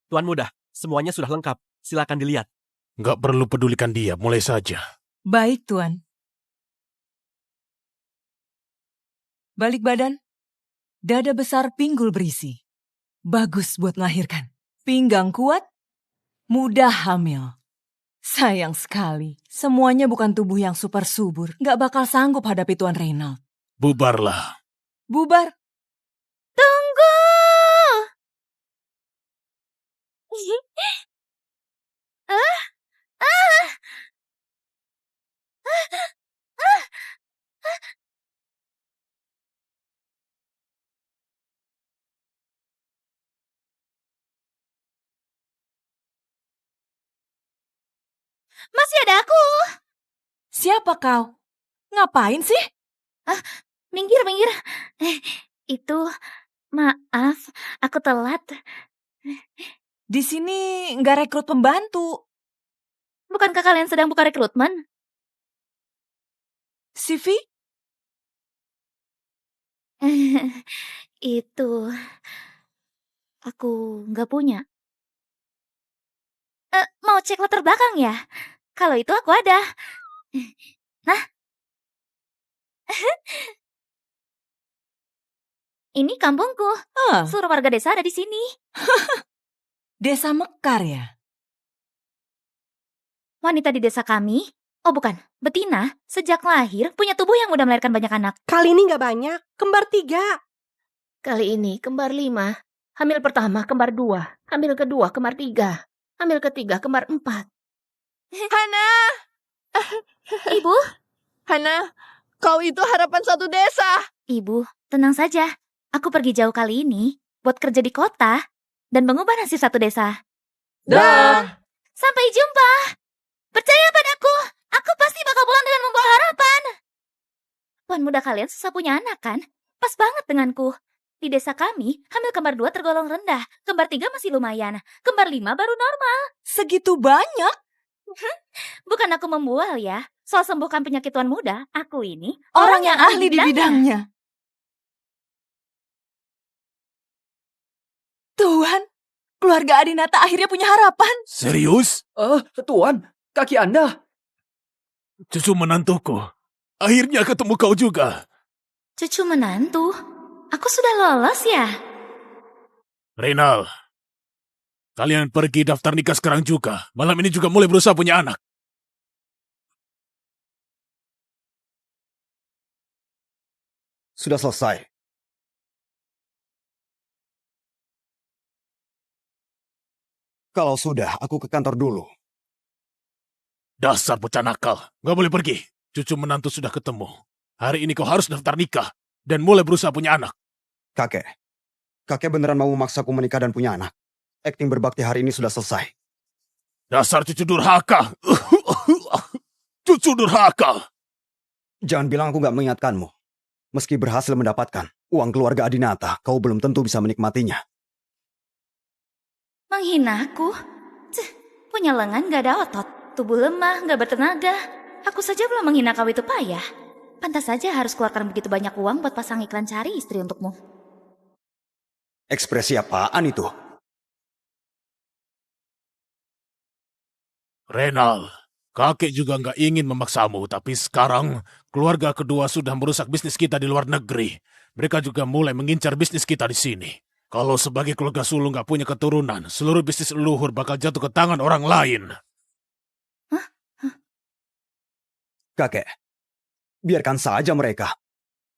Tuan Muda, semuanya sudah lengkap. Silakan dilihat. Nggak perlu pedulikan dia, mulai saja. Baik, Tuan. Balik badan. Dada besar, pinggul berisi. Bagus buat melahirkan. Pinggang kuat, mudah hamil. Sayang sekali, semuanya bukan tubuh yang super subur. Nggak bakal sanggup hadapi Tuan Reynald. Bubarlah. Bubar. Tunggu! Masih ada aku. Siapa kau? Ngapain sih? Minggir. Itu, maaf, aku telat. Di sini nggak rekrut pembantu. Bukankah kalian sedang buka rekrutmen? CV? Itu, aku nggak punya. Mau cek latar belakang ya? Kalau itu aku ada. Nah, ini kampungku. Seluruh warga desa ada di sini. Desa Mekar ya? Wanita di desa kami, oh bukan, betina, sejak lahir punya tubuh yang mudah melahirkan banyak anak. Kali ini nggak banyak, kembar 3. Kali ini kembar 5. Hamil pertama kembar 2. Hamil kedua kembar 3. Hamil ketiga kembar 4. Hana! Ibu, Hana, kau itu harapan satu desa. Ibu, tenang saja. Aku pergi jauh kali ini buat kerja di kota dan mengubah nasib satu desa. Dah. Sampai jumpa. Percaya padaku, aku pasti bakal pulang dengan membawa harapan. Tuan muda kalian susah punya anak kan? Pas banget denganku. Di desa kami, hamil kembar 2 tergolong rendah. Kembar 3 masih lumayan. Kembar 5 baru normal. Segitu banyak? Bukan aku membual ya. Soal sembuhkan penyakit tuan muda, aku ini Orang yang ahli di bidangnya. Tuhan, keluarga Adinata akhirnya punya harapan. Serius? Tuan, kaki Anda. Cucu menantuku. Akhirnya ketemu kau juga. Cucu menantu? Aku sudah lolos ya? Reynald, kalian pergi daftar nikah sekarang juga. Malam ini juga mulai berusaha punya anak. Sudah selesai. Kalau sudah, aku ke kantor dulu. Dasar bocah nakal. Gak boleh pergi. Cucu menantu sudah ketemu. Hari ini kau harus daftar nikah. Dan mulai berusaha punya anak. Kakek beneran mau memaksaku menikah dan punya anak. Akting berbakti hari ini sudah selesai. Dasar cucu durhaka. Cucu durhaka. Jangan bilang aku gak mengingatkanmu. Meski berhasil mendapatkan uang keluarga Adinata, kau belum tentu bisa menikmatinya. Menghinaku? Punya lengan gak ada otot. Tubuh lemah, gak bertenaga. Aku saja belum menghina kau itu payah. Pantas saja harus keluarkan begitu banyak uang buat pasang iklan cari istri untukmu. Ekspresi apaan itu? Reynald, kakek juga nggak ingin memaksamu, tapi sekarang keluarga kedua sudah merusak bisnis kita di luar negeri. Mereka juga mulai mengincar bisnis kita di sini. Kalau sebagai keluarga sulung nggak punya keturunan, seluruh bisnis leluhur bakal jatuh ke tangan orang lain. Kakek, biarkan saja mereka.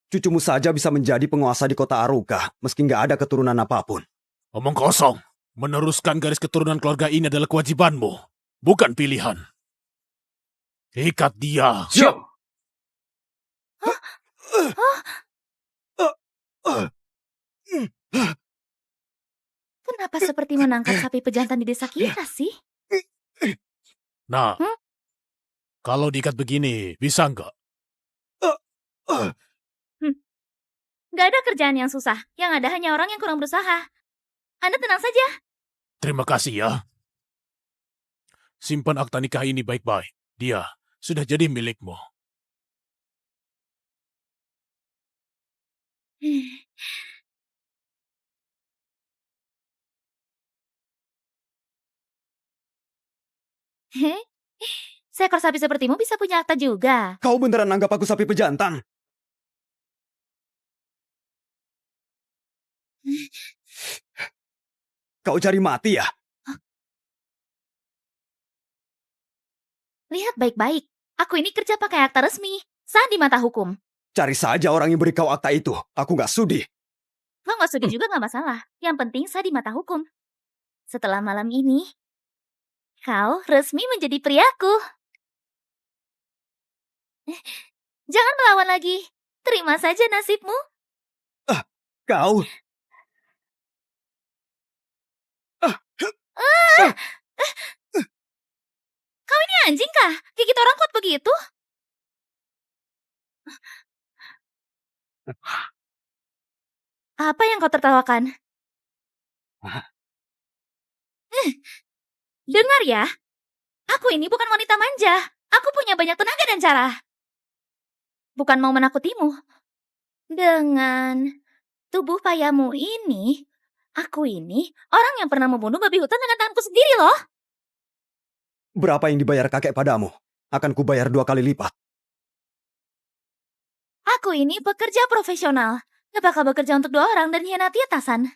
Cucumu saja bisa menjadi penguasa di kota Aruka, meski nggak ada keturunan apapun. Omong kosong. Meneruskan garis keturunan keluarga ini adalah kewajibanmu, bukan pilihan. Ikat dia. Siap. Kenapa seperti menangkap sapi pejantan di desa kita sih? Nah, kalau diikat begini, bisa nggak? Gak ada kerjaan yang susah. Yang ada hanya orang yang kurang berusaha. Anda tenang saja. Terima kasih ya. Simpan akta nikah ini baik-baik. Dia sudah jadi milikmu. Seekor sapi sepertimu bisa punya akta juga. Kau beneran anggap aku sapi pejantan? Kau cari mati ya? Lihat baik-baik. Aku ini kerja pakai akta resmi. Sah di mata hukum. Cari saja orang yang beri kau akta itu. Aku nggak sudi. Kau nggak sudi juga nggak masalah. Yang penting sah di mata hukum. Setelah malam ini, kau resmi menjadi priaku. Jangan melawan lagi. Terima saja nasibmu. Kau... Kau ini anjing kah? Gigit orang kuat begitu? Apa yang kau tertawakan? Dengar ya. Aku ini bukan wanita manja. Aku punya banyak tenaga dan cara. Bukan mau menakutimu. Dengan tubuh payamu ini, aku ini orang yang pernah membunuh babi hutan dengan tanganku sendiri loh. Berapa yang dibayar kakek padamu? Akan kubayar 2 kali lipat. Aku ini pekerja profesional. Gak bakal bekerja untuk 2 orang dan hianati atasan.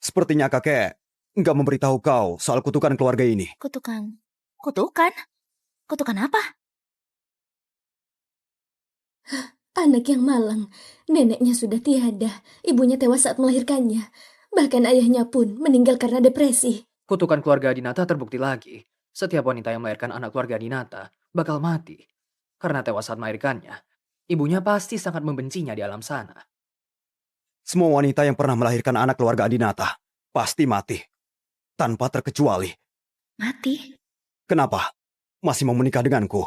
Sepertinya kakek nggak memberitahu kau soal kutukan keluarga ini. Kutukan? Kutukan? Kutukan apa? Anak yang malang, neneknya sudah tiada, ibunya tewas saat melahirkannya. Bahkan ayahnya pun meninggal karena depresi. Kutukan keluarga Adinata terbukti lagi. Setiap wanita yang melahirkan anak keluarga Adinata bakal mati. Karena tewas saat melahirkannya, ibunya pasti sangat membencinya di alam sana. Semua wanita yang pernah melahirkan anak keluarga Adinata pasti mati. Tanpa terkecuali. Mati? Kenapa? Masih mau menikah denganku?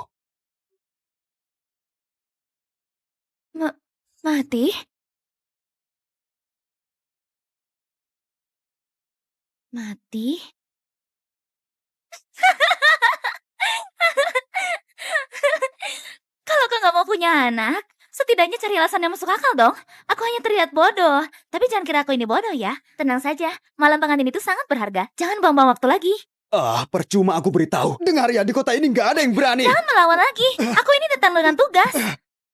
Mati? Mati? Kalau kau nggak mau punya anak, setidaknya cari alasan yang masuk akal dong. Aku hanya terlihat bodoh. Tapi jangan kira aku ini bodoh ya. Tenang saja, malam pengantin itu sangat berharga. Jangan buang-buang waktu lagi. Percuma aku beritahu. Dengar ya, di kota ini nggak ada yang berani. Jangan melawan lagi. Aku ini datang dengan tugas.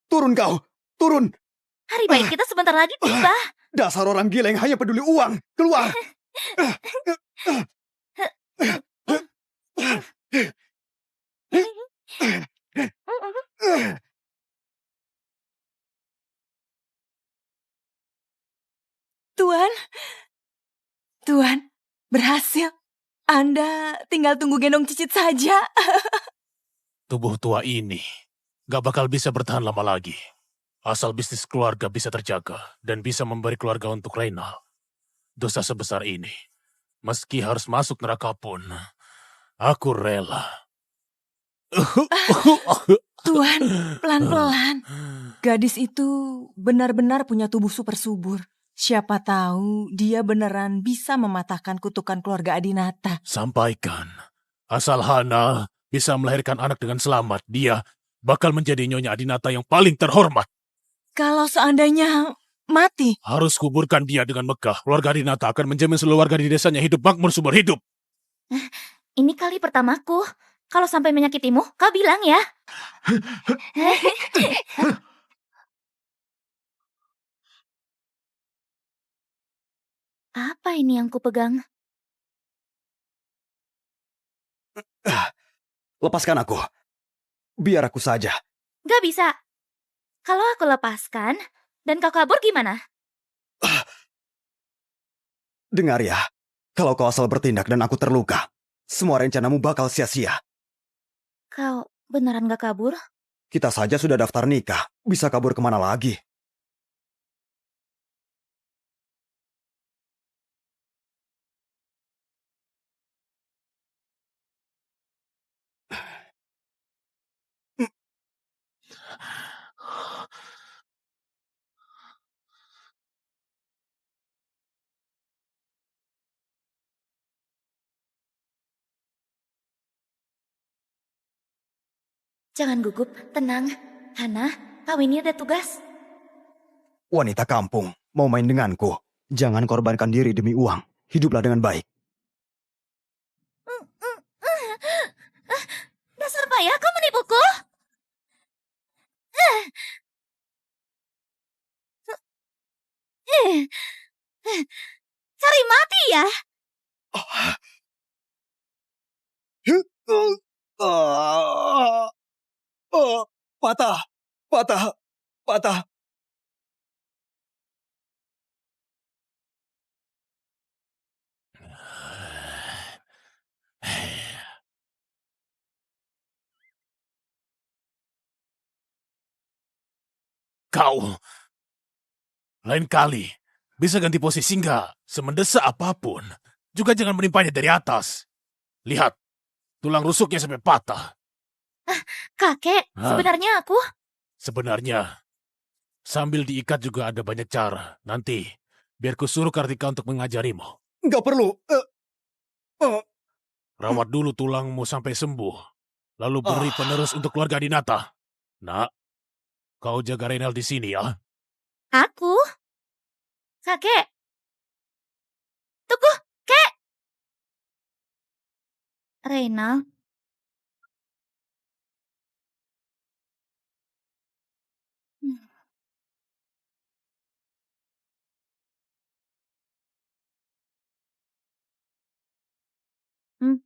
Turun kau, turun. Hari baik kita sebentar lagi tiba. Dasar orang gila yang hanya peduli uang. Keluar. Tuan, berhasil. Anda tinggal tunggu gendong cicit saja. Tubuh tua ini gak bakal bisa bertahan lama lagi. Asal bisnis keluarga bisa terjaga dan bisa memberi keluarga untuk Reynal. Dosa sebesar ini, meski harus masuk neraka pun, aku rela. Tuan, pelan-pelan. Gadis itu benar-benar punya tubuh super subur. Siapa tahu dia beneran bisa mematahkan kutukan keluarga Adinata. Sampaikan, asal Hana bisa melahirkan anak dengan selamat, dia bakal menjadi Nyonya Adinata yang paling terhormat. Kalau seandainya mati, harus kuburkan dia dengan megah. Keluarga Adinata akan menjamin seluruh warga di desanya hidup makmur seumur hidup. Ini kali pertamaku. Kalau sampai menyakitimu, kau bilang ya. Apa ini yang kupegang? Lepaskan aku. Biar aku saja. Gak bisa. Kalau aku lepaskan, dan kau kabur gimana? Dengar ya, kalau kau asal bertindak dan aku terluka, semua rencanamu bakal sia-sia. Kau beneran gak kabur? Kita saja sudah daftar nikah, bisa kabur kemana lagi? Jangan gugup, tenang. Hana, kau ini ada tugas. Wanita kampung, mau main denganku. Jangan korbankan diri demi uang. Hiduplah dengan baik. Cari mati ya? Patah, patah, patah. Kau, lain kali, bisa ganti posisi nggak? Semendesak apapun, juga jangan menimpanya dari atas. Lihat, tulang rusuknya sampai patah. Kakek, Ah. sebenarnya aku... Sebenarnya, sambil diikat juga ada banyak cara. Nanti, biar ku suruh Kartika untuk mengajarimu. Nggak perlu. Rawat dulu tulangmu sampai sembuh. Lalu beri penerus untuk keluarga Dinata. Nak, kau jaga Renal di sini ya. Aku? Kakek? Tunggu, Kek! Reynald? Hmm.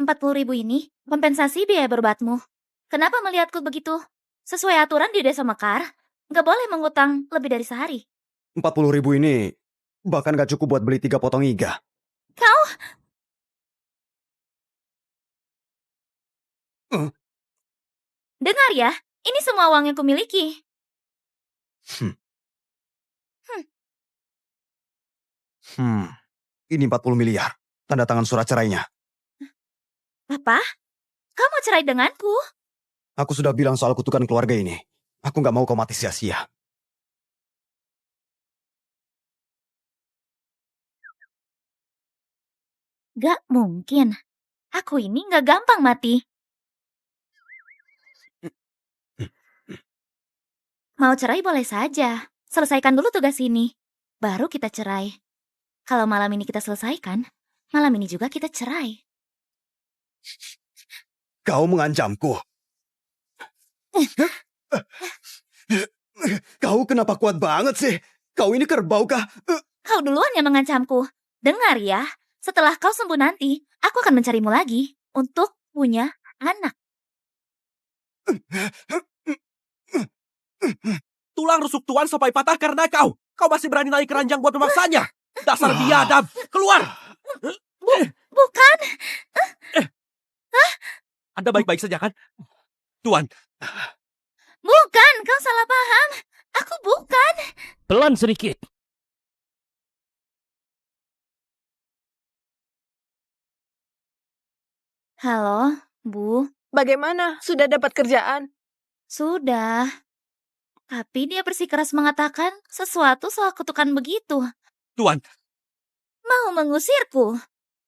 40.000 ini kompensasi biaya berobatmu. Kenapa melihatku begitu? Sesuai aturan di Desa Mekar, nggak boleh mengutang lebih dari sehari. 40.000 ini bahkan gak cukup buat beli 3 potong iga. Kau? Dengar ya, ini semua uang yang kumiliki. Ini 40 miliar. Tanda tangan surat cerainya. Apa? Kau mau cerai denganku? Aku sudah bilang soal kutukan keluarga ini. Aku gak mau kau mati sia-sia. Gak mungkin. Aku ini gak gampang mati. Mau cerai boleh saja. Selesaikan dulu tugas ini. Baru kita cerai. Kalau malam ini kita selesaikan, malam ini juga kita cerai. Kau mengancamku. Kau kenapa kuat banget sih? Kau ini kerbau kah? Kau duluan yang mengancamku. Dengar ya, setelah kau sembuh nanti, aku akan mencarimu lagi untuk punya anak. Tulang rusuk Tuan sampai patah karena kau. Kau masih berani naik keranjang buat memaksanya. Dasar biadab. Keluar! Bukan. Anda baik-baik saja kan? Tuan, Bukan, kau salah paham. Aku bukan. Pelan sedikit. Halo, Bu. Bagaimana? Sudah dapat kerjaan? Sudah. Tapi dia bersikeras mengatakan sesuatu soal kutukan begitu. Tuan, Mau mengusirku.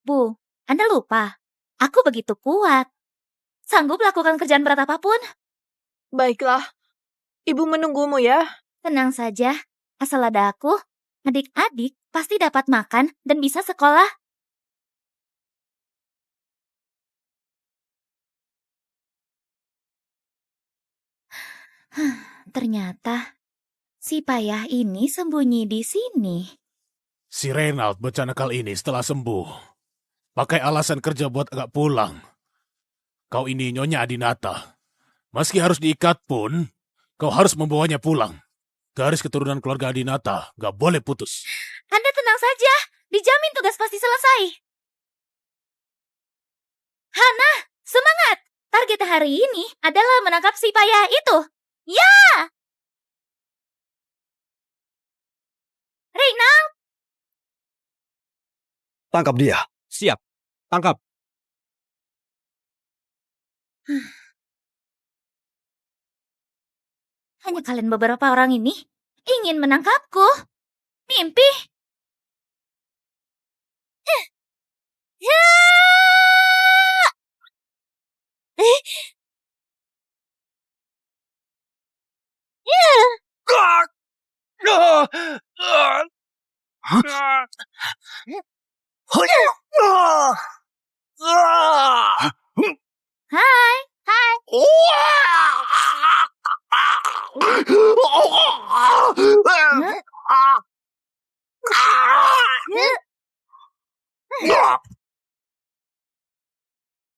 Bu, Anda lupa. Aku begitu kuat. Sanggup lakukan kerjaan berat apapun. Baiklah. Ibu menunggumu ya. Tenang saja. Asal ada aku, adik-adik pasti dapat makan dan bisa sekolah. Ternyata si payah ini sembunyi di sini. Si Renald bocah nakal ini setelah sembuh. Pakai alasan kerja buat agak pulang. Kau ini Nyonya Adinata. Meski harus diikat pun, kau harus membawanya pulang. Garis keturunan keluarga Adinata gak boleh putus. Anda tenang saja, dijamin tugas pasti selesai. Hana, semangat! Target hari ini adalah menangkap si payah itu. Ya! Reynald! Tangkap dia. siap. Tangkap. Hanya kalian beberapa orang ini ingin menangkapku. Mimpi. Hai.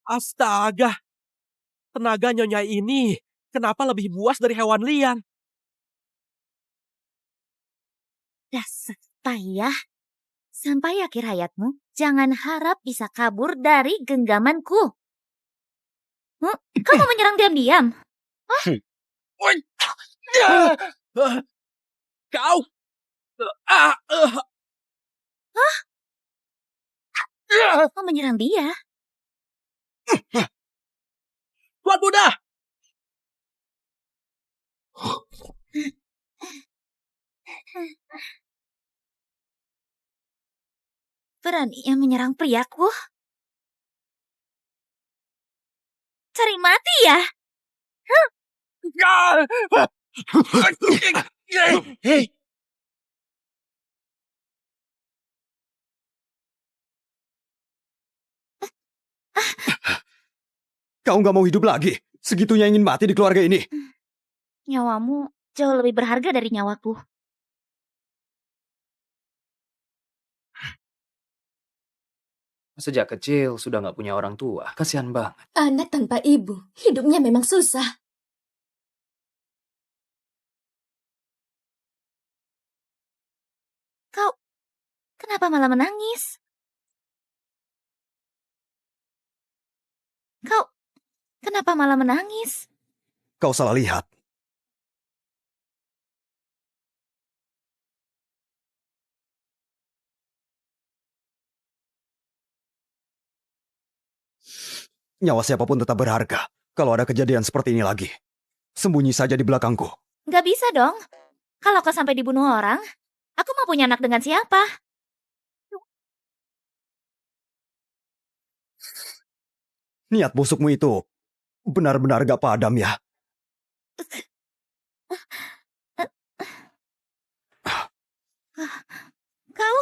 Astaga, tenaga Nyonya ini kenapa lebih buas dari hewan liar? Dasar payah. Sampai akhir hayatmu, jangan harap bisa kabur dari genggamanku. Kau mau menyerang diam-diam? Kau! Mau menyerang dia? Tuan Muda! Beraninya menyerang priaku? Cari mati ya? Hei! Kau nggak mau hidup lagi? Segitunya ingin mati di keluarga ini? Nyawamu jauh lebih berharga dari nyawaku. Sejak kecil sudah nggak punya orang tua. Kasihan banget. Anak tanpa ibu, hidupnya memang susah. Kau, kenapa malah menangis? Kau, kenapa malah menangis? Kau salah lihat. Nyawa siapapun tetap berharga. Kalau ada kejadian seperti ini lagi, sembunyi saja di belakangku. Gak bisa dong. Kalau kau sampai dibunuh orang, aku mau punya anak dengan siapa? Niat busukmu itu benar-benar gak padam ya. Kau...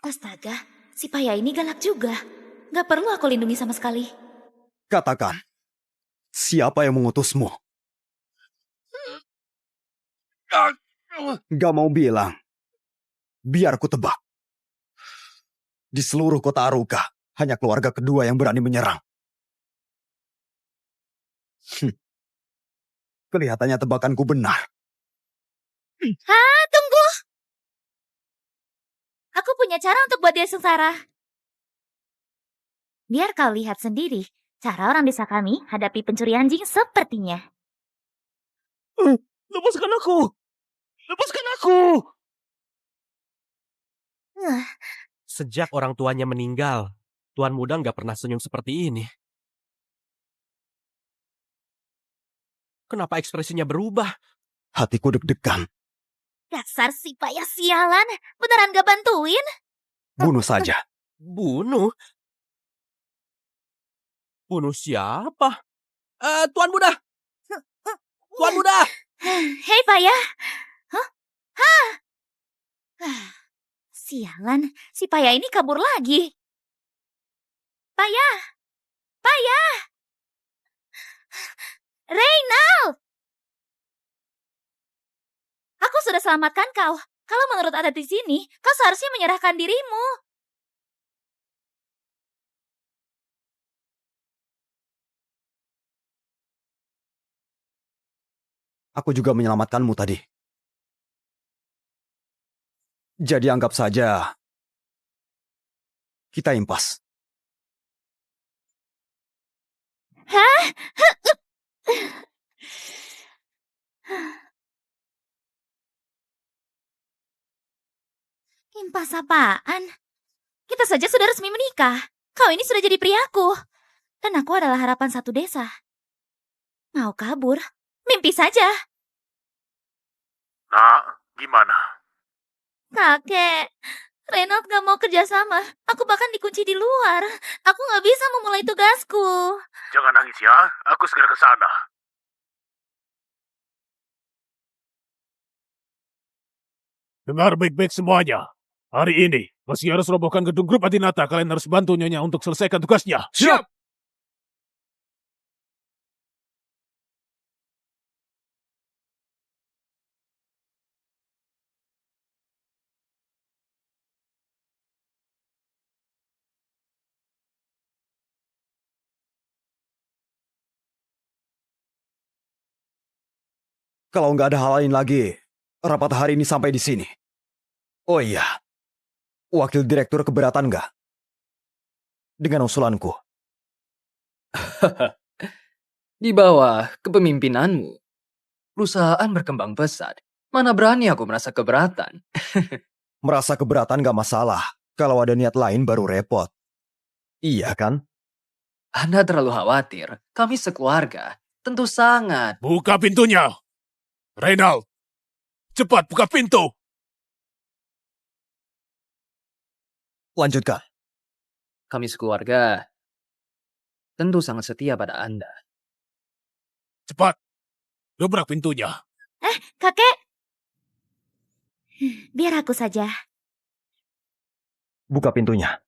Astaga, si payah ini galak juga. Gak perlu aku lindungi sama sekali. Katakan, siapa yang mengutusmu? Gak mau bilang. Biar ku tebak. Di seluruh kota Aruka, hanya keluarga kedua yang berani menyerang. Kelihatannya tebakanku benar. Hah, tunggu! Aku punya cara untuk buat dia sengsara. Biar kau lihat sendiri, cara orang desa kami hadapi pencuri anjing sepertinya. Lepaskan aku! Lepaskan aku! Sejak orang tuanya meninggal, Tuan Muda nggak pernah senyum seperti ini. Kenapa ekspresinya berubah? Hatiku deg-degan. Dasar si payah sialan, beneran gak bantuin? Bunuh saja. Bunuh? Bunuh siapa? Tuan Muda! Tuan Muda! Hei payah! Hah? Hah? Sialan, si payah ini kabur lagi. Payah! Payah! Reynald! Aku sudah selamatkan kau. Kalau menurut adat di sini, kau seharusnya menyerahkan dirimu. Aku juga menyelamatkanmu tadi. Jadi anggap saja kita impas. Hah? Impas apaan? Kita saja sudah resmi menikah. Kau ini sudah jadi priaku. Dan aku adalah harapan satu desa. Mau kabur? Mimpi saja. Nak, gimana? Kakek, Reynald gak mau kerjasama. Aku bahkan dikunci di luar. Aku gak bisa memulai tugasku. Jangan nangis ya, aku segera ke sana. Dengar baik-baik semuanya. Hari ini, meski harus robohkan gedung grup Adinata, kalian harus bantu Nyonya untuk selesaikan tugasnya. Siap! Kalau nggak ada hal lain lagi, rapat hari ini sampai di sini. Oh iya, wakil direktur keberatan nggak dengan usulanku? Di bawah kepemimpinanmu, perusahaan berkembang pesat. Mana berani aku merasa keberatan. Merasa keberatan nggak masalah. Kalau ada niat lain baru repot. Iya kan? Anda terlalu khawatir. Kami sekeluarga. Tentu sangat. Buka pintunya. Reynald, cepat buka pintu. Lanjutkan. Kami sekeluarga tentu sangat setia pada Anda. Cepat, dobrak pintunya. Kakek. Biar aku saja. Buka pintunya.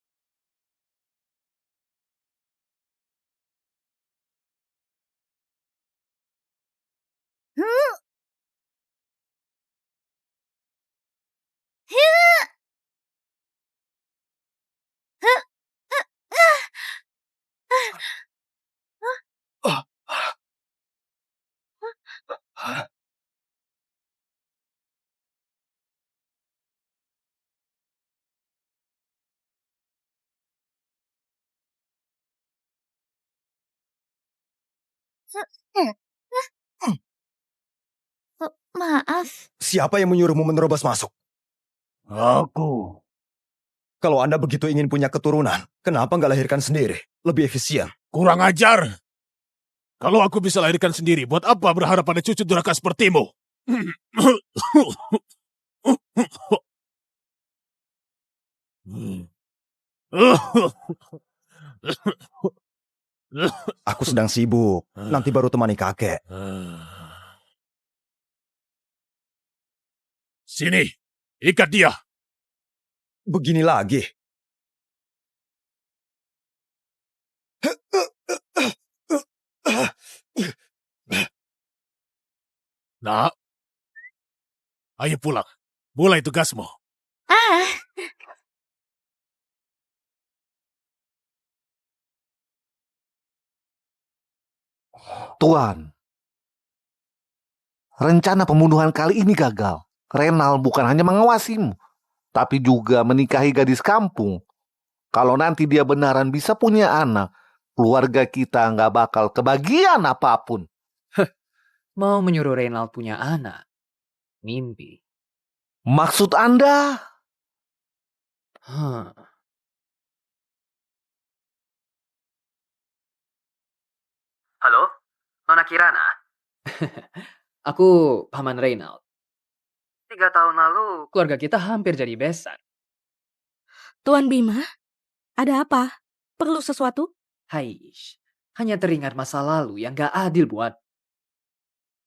Maaf. Siapa yang menyuruhmu menerobos masuk? Aku. Kalau Anda begitu ingin punya keturunan, kenapa nggak lahirkan sendiri? Lebih efisien. Kurang ajar. Kalau aku bisa lahirkan sendiri, buat apa berharap pada cucu durhaka sepertimu? Aku sedang sibuk. Nanti baru temani kakek. Sini, ikat dia. Begini lagi. Nak, ayo pulang. Mulai tugasmu. Ah, Tuan, rencana pembunuhan kali ini gagal. Renal bukan hanya mengawasimu, tapi juga menikahi gadis kampung. Kalau nanti dia benaran bisa punya anak, keluarga kita nggak bakal kebagian apapun. Mau menyuruh Reynald punya anak. Mimpi. Maksud Anda? Halo, Nona Kirana. Aku paman Reynald. 3 tahun lalu, keluarga kita hampir jadi besan. Tuan Bima, ada apa? Perlu sesuatu? Haish, hanya teringat masa lalu yang gak adil buat.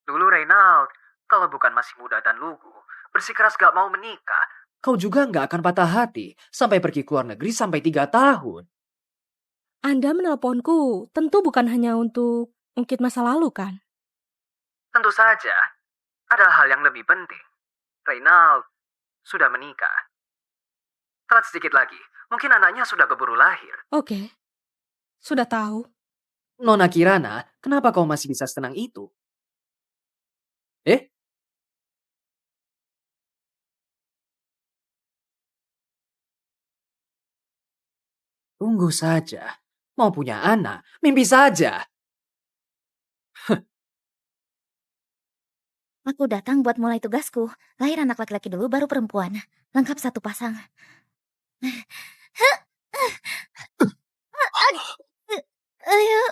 Dulu Reynald, kalau bukan masih muda dan lugu, bersikeras gak mau menikah, kau juga gak akan patah hati sampai pergi ke luar negeri sampai 3 tahun. Anda menelponku tentu bukan hanya untuk ungkit masa lalu, kan? Tentu saja, ada hal yang lebih penting. Reynald sudah menikah. Telat sedikit lagi, mungkin anaknya sudah keburu lahir. Oke, sudah tahu. Nona Kirana, kenapa kau masih bisa setenang itu? Tunggu saja. Mau punya anak, mimpi saja. aku datang buat mulai tugasku. Lahir anak laki-laki dulu, baru perempuan. Lengkap satu pasang. Ayo,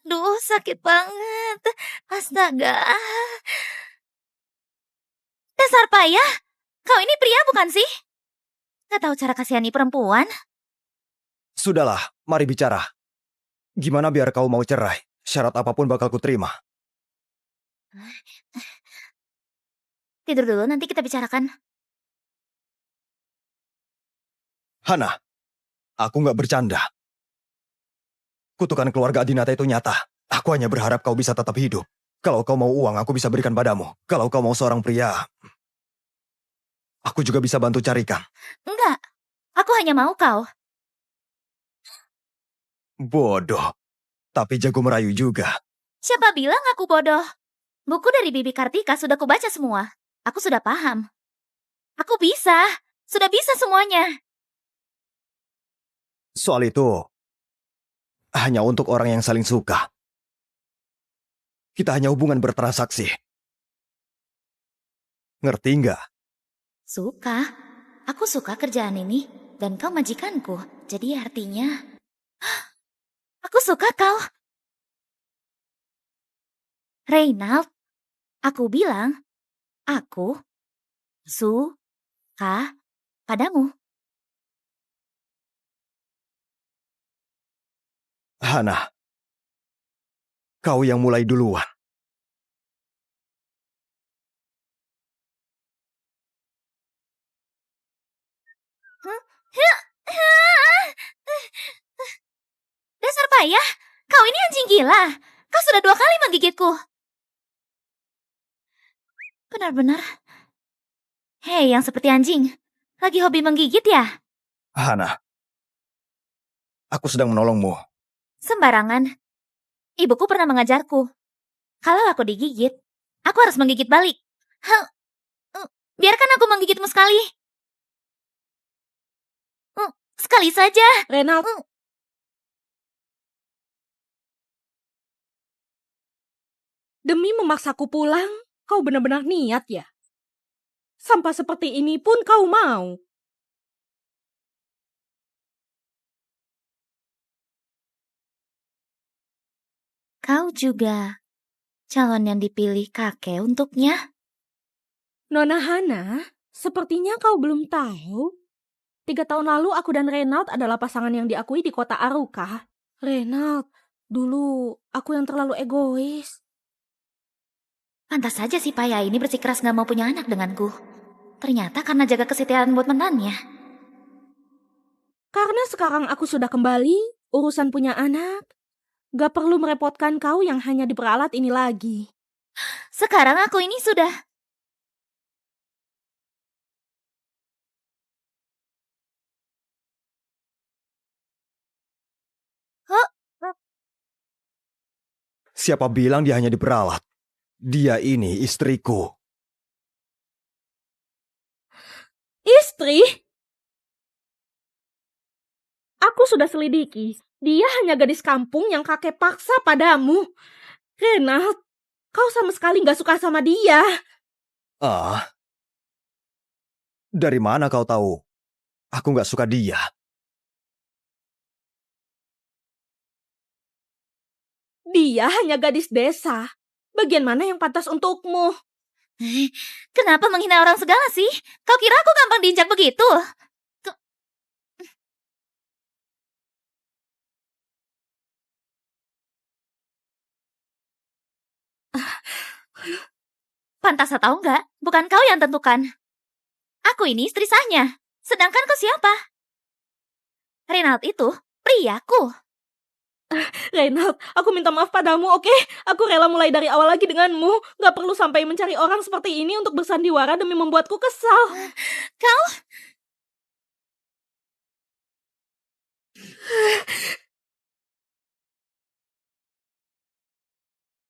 duh sakit banget. Astaga. Dasar payah. Kau ini pria bukan sih? Gak tahu cara kasihani perempuan? Sudahlah, mari bicara. Gimana biar kau mau cerai? Syarat apapun bakal kuterima. Tidur dulu, nanti kita bicarakan. Hana, aku nggak bercanda. Kutukan keluarga Adinata itu nyata. Aku hanya berharap kau bisa tetap hidup. Kalau kau mau uang, aku bisa berikan padamu. Kalau kau mau seorang pria, aku juga bisa bantu carikan. Enggak, aku hanya mau kau. Bodoh, tapi jago merayu juga. Siapa bilang aku bodoh? Buku dari Bibi Kartika sudah kubaca semua. Aku sudah paham. Aku bisa. Sudah bisa semuanya. Soal itu, hanya untuk orang yang saling suka. Kita hanya hubungan bertransaksi. Ngerti nggak? Suka. Aku suka kerjaan ini. Dan kau majikanku. Jadi artinya... Aku suka kau. Reynald, aku bilang, aku suka padamu. Hana, kau yang mulai duluan. Dasar payah, kau ini anjing gila. Kau sudah 2 kali menggigitku. Benar-benar. Hei, yang seperti anjing. Lagi hobi menggigit ya? Hana, aku sedang menolongmu. Sembarangan. Ibuku pernah mengajarku. Kalau aku digigit, aku harus menggigit balik. Biarkan aku menggigitmu sekali. Sekali saja. Reynald, demi memaksaku pulang, kau benar-benar niat ya? Sampah seperti ini pun kau mau? Kau juga calon yang dipilih kakek untuknya? Nona Hana, sepertinya kau belum tahu. 3 tahun lalu aku dan Reynald adalah pasangan yang diakui di kota Aruka. Reynald, dulu aku yang terlalu egois. Pantas saja si payah ini bersikeras gak mau punya anak denganku. Ternyata karena jaga kesetiaan buat mantannya. Karena sekarang aku sudah kembali, urusan punya anak, gak perlu merepotkan kau yang hanya diperalat ini lagi. Sekarang aku ini sudah... Siapa bilang dia hanya diperalat? Dia ini istriku. Istri? Aku sudah selidiki. Dia hanya gadis kampung yang kakek paksa padamu. Reynald, kau sama sekali gak suka sama dia. Ah, dari mana kau tahu? Aku gak suka dia. Dia hanya gadis desa. Bagian mana yang pantas untukmu? Kenapa menghina orang segala sih? Kau kira aku gampang diinjak begitu? Pantas atau enggak, bukan kau yang tentukan. Aku ini istri sahnya. Sedangkan kau siapa? Reynald itu priaku. Reynald, aku minta maaf padamu, oke? Aku rela mulai dari awal lagi denganmu. Gak perlu sampai mencari orang seperti ini untuk bersandiwara demi membuatku kesal. Kau...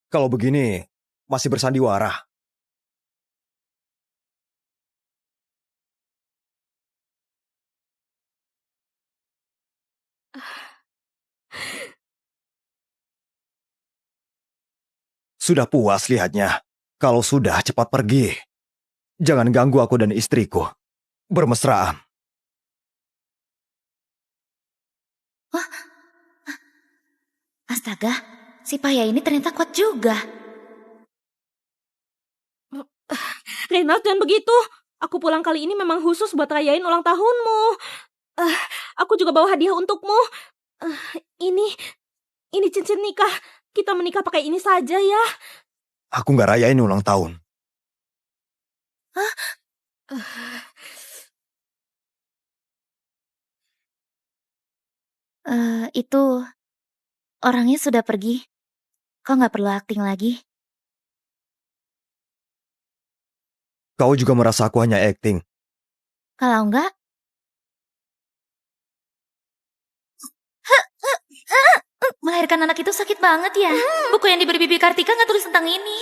Kalau begini, masih bersandiwara. Sudah puas lihatnya. Kalau sudah, cepat pergi. Jangan ganggu aku dan istriku. Bermesraan. Astaga, si payah ini ternyata kuat juga. Reynald, jangan begitu. Aku pulang kali ini memang khusus buat rayain ulang tahunmu. Aku juga bawa hadiah untukmu. Ini cincin nikah. Kita menikah pakai ini saja ya. Aku nggak rayain ulang tahun. Itu orangnya sudah pergi. Kau nggak perlu akting lagi. Kau juga merasa aku hanya acting. Kalau enggak, melahirkan anak itu sakit banget ya. Buku yang diberi Bibi Kartika nggak tulis tentang ini.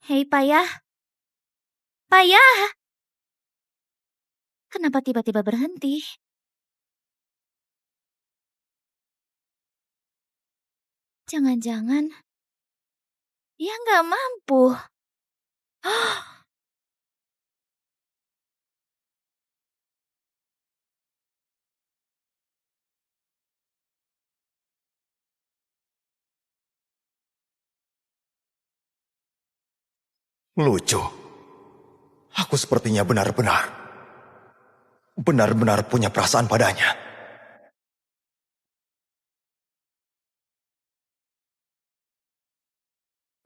Hei Payah, Payah, kenapa tiba-tiba berhenti? Jangan-jangan dia nggak mampu. Lucu. Aku sepertinya benar-benar punya perasaan padanya.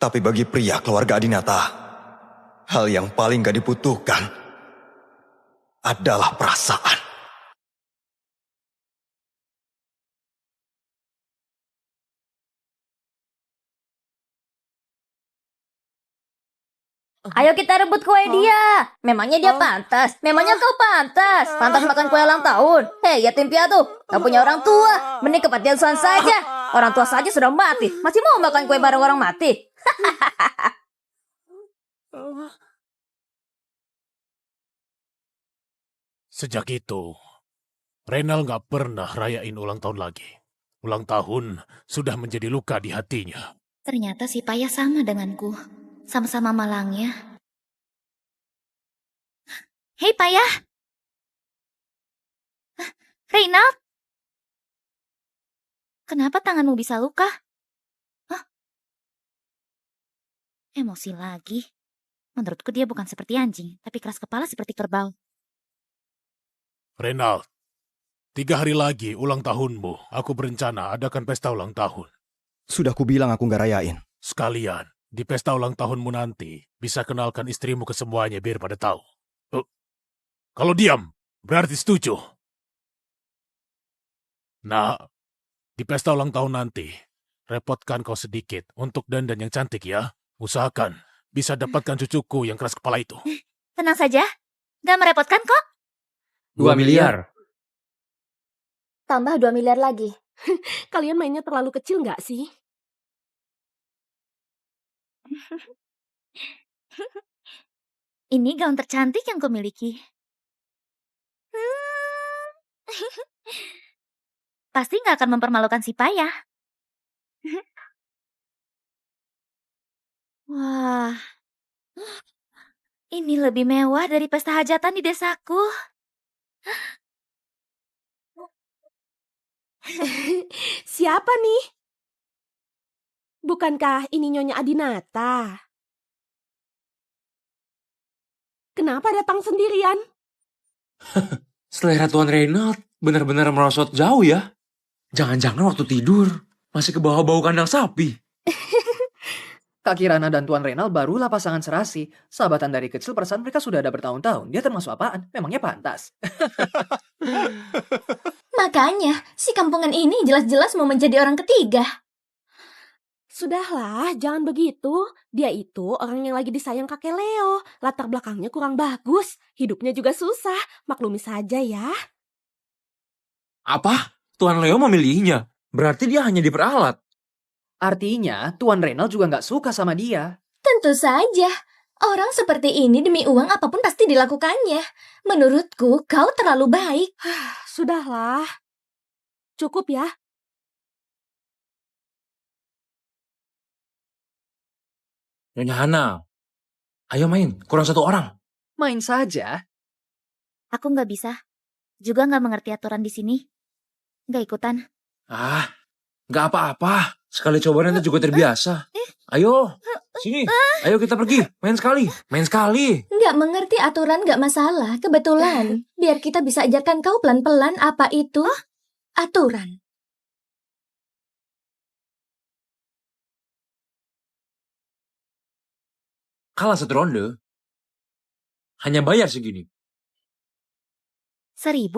Tapi bagi pria keluarga Adinata, hal yang paling gak dibutuhkan adalah perasaan. Ayo kita rebut kue dia. Memangnya dia pantas? Memangnya kau pantas? Pantas makan kue ulang tahun? Hei yatim piatu, kau punya orang tua. Mending kepatian saja. Orang tua saja sudah mati. Masih mau makan kue bareng orang mati? Sejak itu, Renal nggak pernah rayain ulang tahun lagi. Ulang tahun sudah menjadi luka di hatinya. Ternyata si Payah sama denganku. Sama-sama malangnya. Hei Payah. Reynald. Kenapa tanganmu bisa luka? Hah? Emosi lagi. Menurutku dia bukan seperti anjing, tapi keras kepala seperti kerbau. Renal, 3 hari lagi ulang tahunmu. Aku berencana adakan pesta ulang tahun. Sudah kubilang aku gak rayain. Sekalian, di pesta ulang tahunmu nanti, bisa kenalkan istrimu ke semuanya biar pada tahu. Kalau diam, berarti setuju. Nah, di pesta ulang tahun nanti, repotkan kau sedikit untuk dandan yang cantik ya. Usahakan bisa dapatkan cucuku yang keras kepala itu. Tenang saja, gak merepotkan kok. 2 miliar. Tambah 2 miliar lagi. Kalian mainnya terlalu kecil nggak sih? Ini gaun tercantik yang kumiliki. Pasti gak akan mempermalukan si Payah. Wah, ini lebih mewah dari pesta hajatan di desaku. Siapa nih? Bukankah ini Nyonya Adinata? Kenapa datang sendirian? Selera Tuan Reynald benar-benar merosot jauh ya. Jangan-jangan waktu tidur masih ke bawah bau kandang sapi. Kak Kirana dan Tuan Reynald barulah pasangan serasi. Sahabatan dari kecil, perasaan mereka sudah ada bertahun-tahun. Dia termasuk apaan? Memangnya pantas? Makanya, si kampungan ini jelas-jelas mau menjadi orang ketiga. Sudahlah, jangan begitu. Dia itu orang yang lagi disayang kakek Leo. Latar belakangnya kurang bagus. Hidupnya juga susah. Maklumi saja ya. Apa? Tuan Leo memilihnya? Berarti dia hanya diperalat. Artinya, Tuan Reynald juga nggak suka sama dia. Tentu saja. Orang seperti ini demi uang apapun pasti dilakukannya. Menurutku, kau terlalu baik. Sudahlah. Cukup ya. Nyonya Hana, Ayo main, kurang 1 orang. Main saja. Aku nggak bisa. Juga nggak mengerti aturan di sini. Nggak ikutan. Ah, nggak apa-apa. Sekali coba nanti juga terbiasa. Ayo, sini. Ayo kita pergi. Main sekali. Main sekali. Nggak mengerti aturan nggak masalah, kebetulan. Biar kita bisa ajarkan kau pelan-pelan apa itu aturan. Kalah 1 ronde. Hanya bayar segini. 1.000.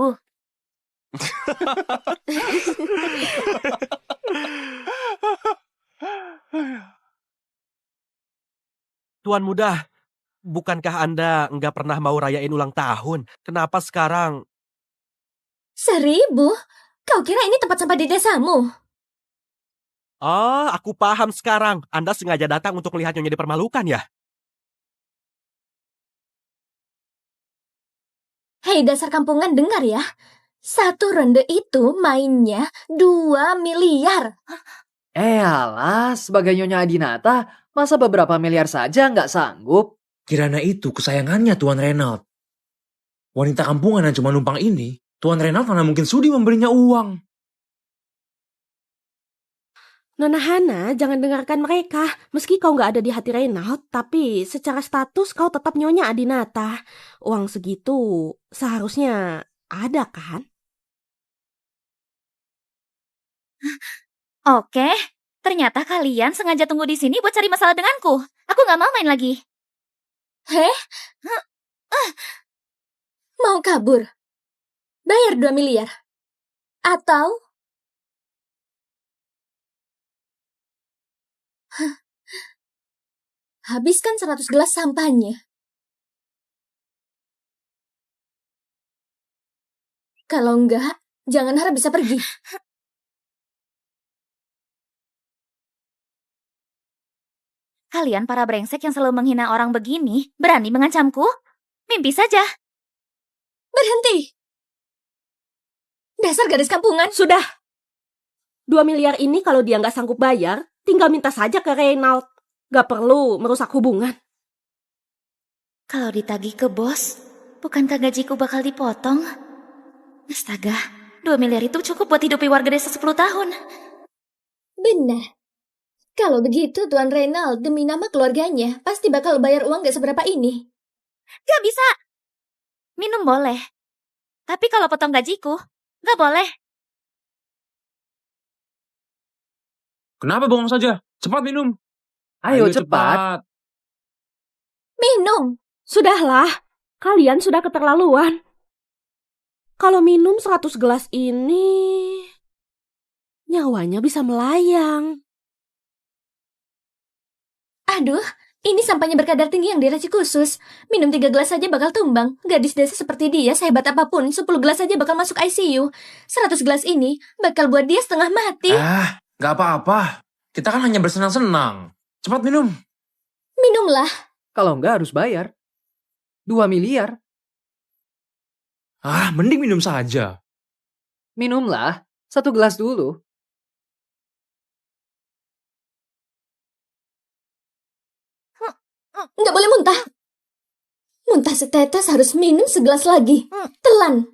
Tuan muda, bukankah Anda nggak pernah mau rayain ulang tahun? Kenapa sekarang? 1.000? Kau kira ini tempat sampah di desamu? Oh, aku paham sekarang. Anda sengaja datang untuk melihat Nyonya dipermalukan ya? Hei dasar kampungan, dengar ya. 1 ronde itu mainnya 2 miliar. Alah, sebagai Nyonya Adinata, masa beberapa miliar saja nggak sanggup? Kirana itu kesayangannya Tuan Reynald. Wanita kampungan yang cuma numpang ini, Tuan Reynald mana mungkin sudi memberinya uang. Nona Hana, jangan dengarkan mereka. Meski kau nggak ada di hati Reynald, tapi secara status kau tetap Nyonya Adinata. Uang segitu seharusnya ada kan? Oke, ternyata kalian sengaja tunggu di sini buat cari masalah denganku. Aku nggak mau main lagi. Heh? Mau kabur? Bayar 2 miliar. Atau... habiskan 100 gelas sampahnya. Kalau enggak, jangan harap bisa pergi. Kalian para brengsek yang selalu menghina orang begini, berani mengancamku? Mimpi saja. Berhenti! Dasar gadis kampungan. Sudah. 2 miliar ini kalau dia nggak sanggup bayar, tinggal minta saja ke Reynald. Gak perlu merusak hubungan. Kalau ditagih ke bos, bukankah gajiku bakal dipotong? Astaga, 2 miliar itu cukup buat hidupi warga desa 10 tahun. Benar. Kalau begitu, Tuan Reynald, demi nama keluarganya, pasti bakal bayar uang gak seberapa ini. Gak bisa. Minum boleh. Tapi kalau potong gajiku, gak boleh. Kenapa bohong saja? Cepat minum. Ayo cepat. Minum. Sudahlah, kalian sudah keterlaluan. Kalau minum 100 gelas ini, nyawanya bisa melayang. Aduh, ini sampahnya berkadar tinggi yang diracik khusus. Minum 3 gelas saja bakal tumbang. Gadis desa seperti dia, sehebat apapun, 10 gelas saja bakal masuk ICU. 100 gelas ini bakal buat dia setengah mati. Gak apa-apa. Kita kan hanya bersenang-senang. Cepat minum. Minumlah. Kalau enggak harus bayar. 2 miliar. Mending minum saja. Minumlah. 1 gelas dulu. Nggak boleh muntah. Muntah setetes harus minum segelas lagi. Telan.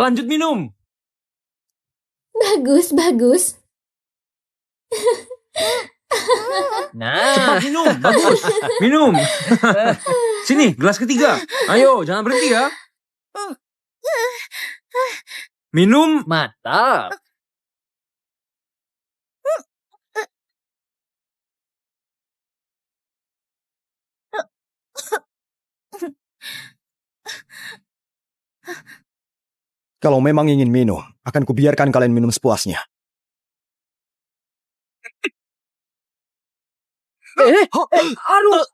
Lanjut minum. Bagus, bagus. Nah. Cepat minum, bagus. Minum. Sini, gelas ketiga. Ayo, jangan berhenti ya. Minum. Mantap. Kalau memang ingin minum, akan kubiarkan kalian minum sepuasnya. Aduh.